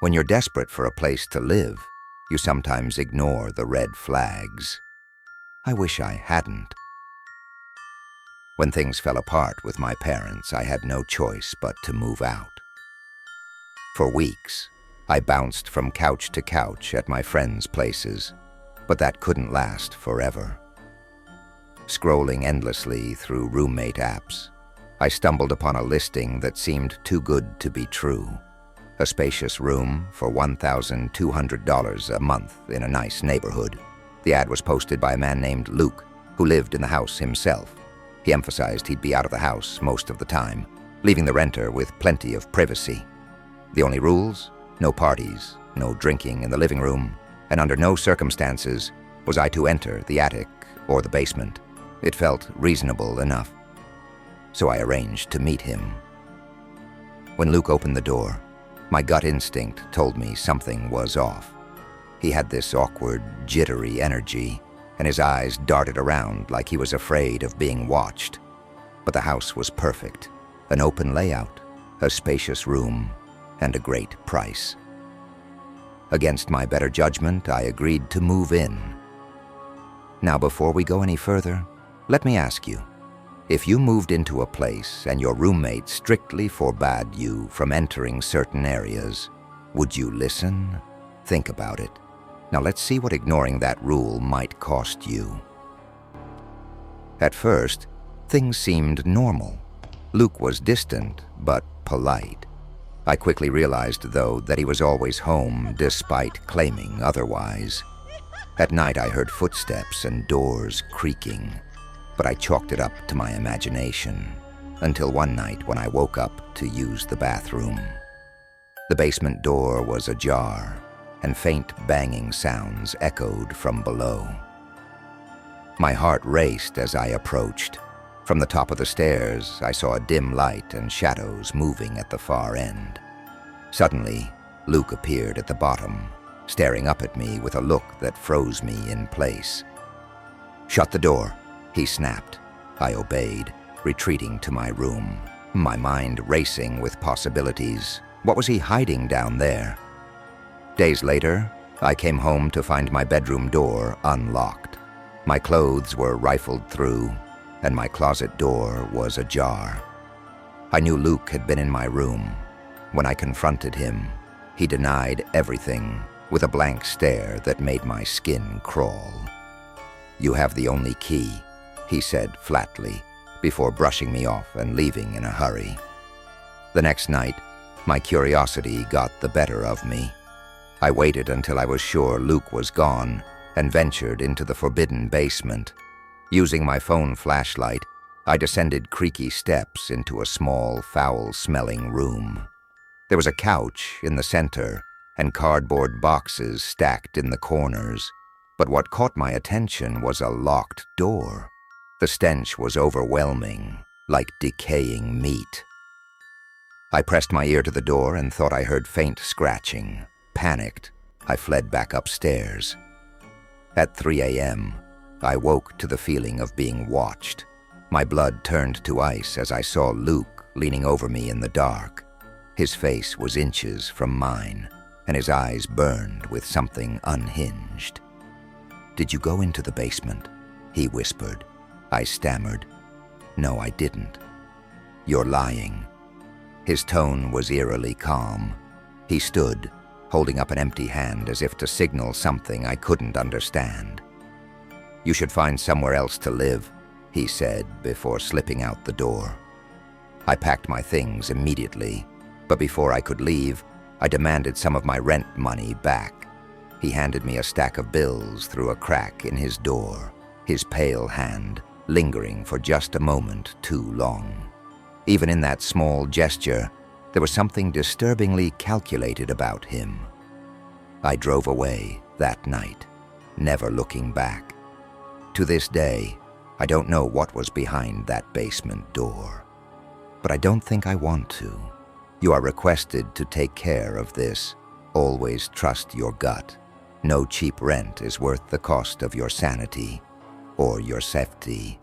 When you're desperate for a place to live, you sometimes ignore the red flags. I wish I hadn't. When things fell apart with my parents, I had no choice but to move out. For weeks, I bounced from couch to couch at my friends' places, but that couldn't last forever. Scrolling endlessly through roommate apps, I stumbled upon a listing that seemed too good to be true. A spacious room for $1,200 a month in a nice neighborhood. The ad was posted by a man named Luke, who lived in the house himself. He emphasized he'd be out of the house most of the time, leaving the renter with plenty of privacy. The only rules? No parties, no drinking in the living room, and under no circumstances was I to enter the attic or the basement. It felt reasonable enough. So I arranged to meet him. When Luke opened the door, my gut instinct told me something was off. He had this awkward, jittery energy, and his eyes darted around like he was afraid of being watched. But the house was perfect. An open layout, a spacious room, and a great price. Against my better judgment, I agreed to move in. Now, before we go any further, let me ask you, if you moved into a place and your roommate strictly forbade you from entering certain areas, would you listen? Think about it. Now let's see what ignoring that rule might cost you. At first, things seemed normal. Luke was distant, but polite. I quickly realized, though, that he was always home despite claiming otherwise. At night, I heard footsteps and doors creaking, but I chalked it up to my imagination, until one night when I woke up to use the bathroom. The basement door was ajar, and faint banging sounds echoed from below. My heart raced as I approached. From the top of the stairs, I saw a dim light and shadows moving at the far end. Suddenly, Luke appeared at the bottom, staring up at me with a look that froze me in place. "Shut the door," he snapped. I obeyed, retreating to my room, my mind racing with possibilities. What was he hiding down there? Days later, I came home to find my bedroom door unlocked. My clothes were rifled through, and my closet door was ajar. I knew Luke had been in my room. When I confronted him, he denied everything with a blank stare that made my skin crawl. "You have the only key," he said flatly, before brushing me off and leaving in a hurry. The next night, my curiosity got the better of me. I waited until I was sure Luke was gone and ventured into the forbidden basement. Using my phone flashlight, I descended creaky steps into a small, foul-smelling room. There was a couch in the center and cardboard boxes stacked in the corners, but what caught my attention was a locked door. The stench was overwhelming, like decaying meat. I pressed my ear to the door and thought I heard faint scratching. Panicked, I fled back upstairs. At 3 a.m., I woke to the feeling of being watched. My blood turned to ice as I saw Luke leaning over me in the dark. His face was inches from mine, and his eyes burned with something unhinged. "Did you go into the basement?" he whispered. I stammered. "No, I didn't." "You're lying." His tone was eerily calm. He stood, holding up an empty hand as if to signal something I couldn't understand. "You should find somewhere else to live," he said before slipping out the door. I packed my things immediately, but before I could leave, I demanded some of my rent money back. He handed me a stack of bills through a crack in his door, his pale hand lingering for just a moment too long. Even in that small gesture, there was something disturbingly calculated about him. I drove away that night, never looking back. To this day, I don't know what was behind that basement door. But I don't think I want to. You are requested to take care of this. Always trust your gut. No cheap rent is worth the cost of your sanity or your safety.